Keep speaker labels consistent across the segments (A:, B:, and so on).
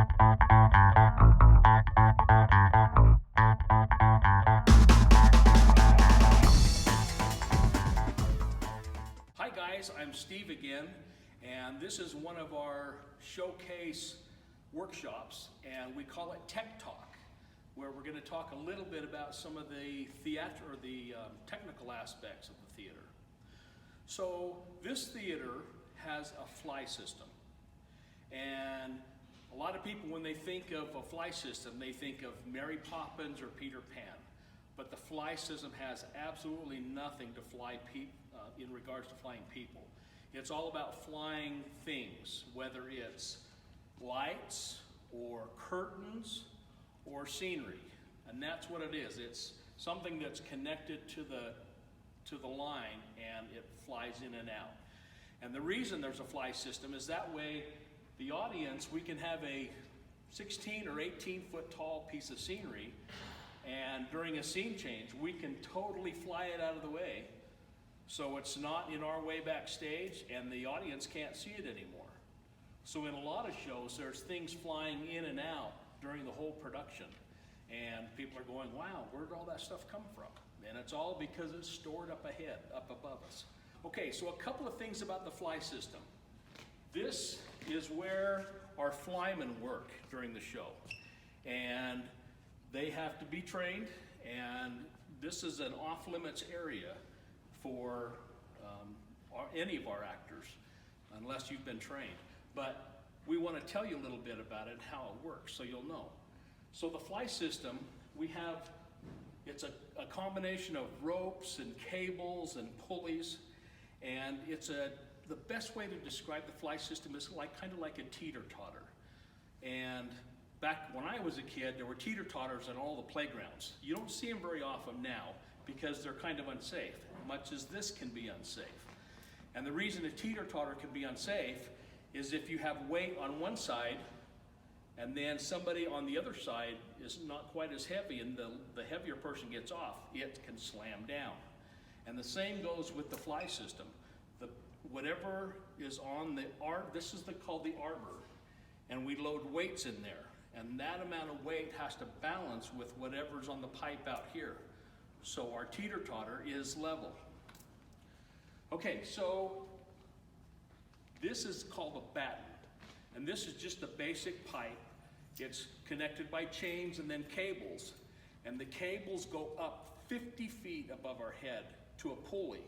A: Hi guys, I'm Steve again, and this is one of our showcase workshops, and we call it Tech Talk, where we're going to talk a little bit about some of the technical aspects of the theater. So this theater has a fly system, and a lot of people, when they think of a fly system, they think of Mary Poppins or Peter Pan. But the fly system has absolutely nothing to fly in regards to flying people. It's all about flying things, whether it's lights or curtains or scenery. And that's what it is. It's something that's connected to the line, and it flies in and out. And the reason there's a fly system is that way the audience, we can have a 16 or 18 foot tall piece of scenery, and during a scene change, we can totally fly it out of the way so it's not in our way backstage and the audience can't see it anymore. So in a lot of shows, there's things flying in and out during the whole production, and people are going, wow, where did all that stuff come from? And it's all because it's stored up ahead, up above us. Okay, so a couple of things about the fly system. This is where our flymen work during the show, and they have to be trained, and this is an off-limits area for any of our actors, unless you've been trained. But we want to tell you a little bit about it and how it works, so you'll know. So the fly system, it's a combination of ropes and cables and pulleys, and the best way to describe the fly system is kind of like a teeter-totter. And back when I was a kid, there were teeter-totters on all the playgrounds. You don't see them very often now because they're kind of unsafe, much as this can be unsafe. And the reason a teeter-totter can be unsafe is if you have weight on one side and then somebody on the other side is not quite as heavy, and the heavier person gets off, it can slam down. And the same goes with the fly system. Whatever is on this is called the arbor, and we load weights in there. And that amount of weight has to balance with whatever's on the pipe out here. So our teeter-totter is level. Okay, so this is called a batten. And this is just a basic pipe. It's connected by chains and then cables. And the cables go up 50 feet above our head to a pulley.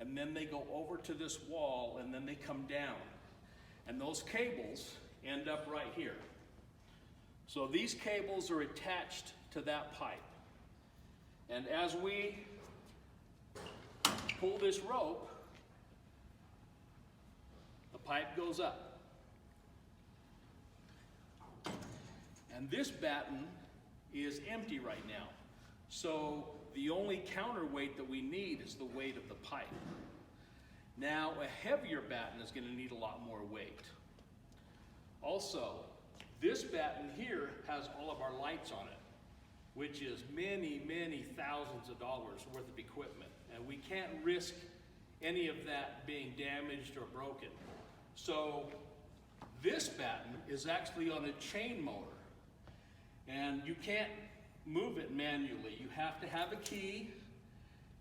A: And then they go over to this wall, and then they come down. And those cables end up right here. So these cables are attached to that pipe. And as we pull this rope, the pipe goes up. And this batten is empty right now. So the only counterweight that we need is the weight of the pipe. Now, a heavier batten is going to need a lot more weight. Also, this batten here has all of our lights on it, which is many, many thousands of dollars worth of equipment. And we can't risk any of that being damaged or broken. So this batten is actually on a chain motor. And you can't move it manually. You have to have a key,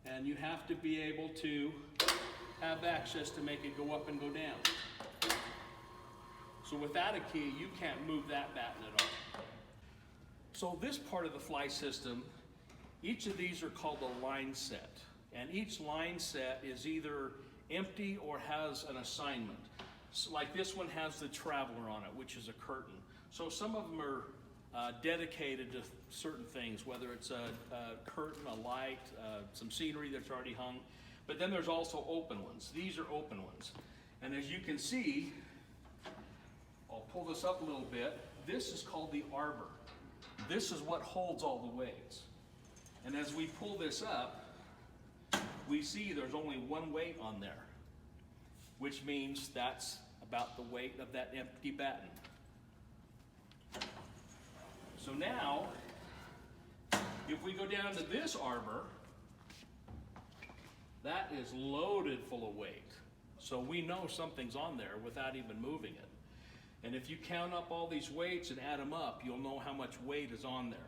A: and you have to be able to have access to make it go up and go down. So without a key, you can't move that batten at all. So this part of the fly system, each of these are called a line set. And each line set is either empty or has an assignment. So like this one has the traveler on it, which is a curtain. So some of them are dedicated to certain things, whether it's a curtain, a light, some scenery that's already hung. But then there's also open ones. These are open ones. And as you can see, I'll pull this up a little bit. This is called the arbor. This is what holds all the weights. And as we pull this up, we see there's only one weight on there, which means that's about the weight of that empty batten. So now, if we go down to this arbor, that is loaded full of weight. So we know something's on there without even moving it. And if you count up all these weights and add them up, you'll know how much weight is on there.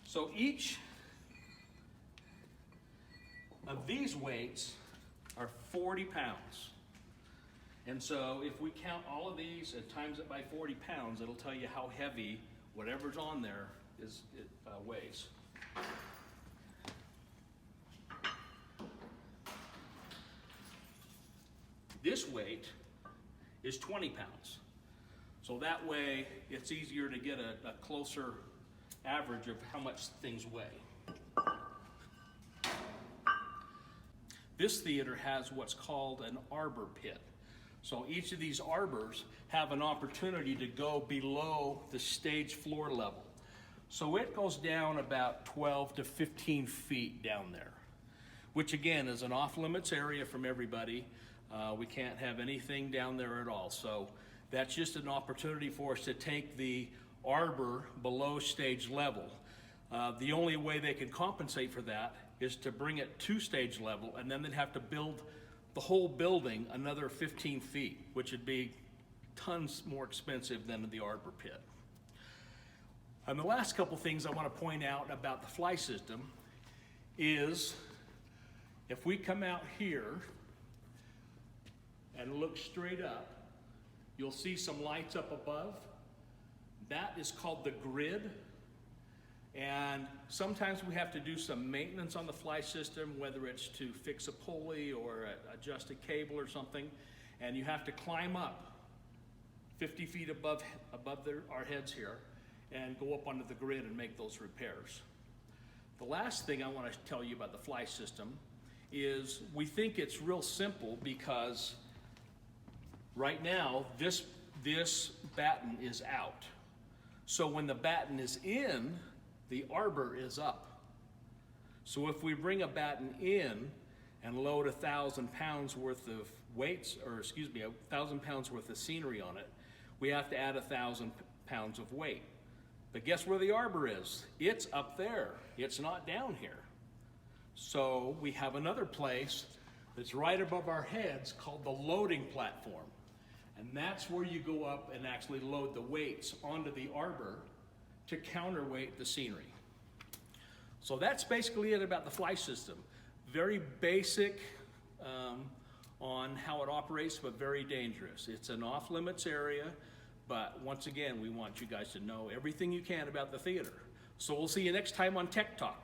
A: So each of these weights are 40 pounds. And so if we count all of these and times it by 40 pounds, it'll tell you how heavy whatever's on there weighs. This weight is 20 pounds. So that way it's easier to get a closer average of how much things weigh. This theater has what's called an arbor pit. So each of these arbors have an opportunity to go below the stage floor level. So it goes down about 12 to 15 feet down there, which again is an off-limits area from everybody. We can't have anything down there at all. So that's just an opportunity for us to take the arbor below stage level. The only way they can compensate for that is to bring it to stage level, and then they'd have to build the whole building another 15 feet, which would be tons more expensive than the arbor pit. And the last couple things I want to point out about the fly system is if we come out here and look straight up, you'll see some lights up above. That is called the grid. And sometimes we have to do some maintenance on the fly system, whether it's to fix a pulley or adjust a cable or something. And you have to climb up 50 feet above our heads here and go up onto the grid and make those repairs. The last thing I want to tell you about the fly system is we think it's real simple because right now this batten is out. So when the batten is in, the arbor is up. So if we bring a batten in and load 1,000 pounds worth of weights, or excuse me, 1,000 pounds worth of scenery on it, we have to add 1,000 pounds of weight. But guess where the arbor is? It's up there. It's not down here. So we have another place that's right above our heads called the loading platform. And that's where you go up and actually load the weights onto the arbor to counterweight the scenery. So that's basically it about the fly system. Very basic on how it operates, but very dangerous. It's an off-limits area, but once again, we want you guys to know everything you can about the theater. So we'll see you next time on Tech Talk.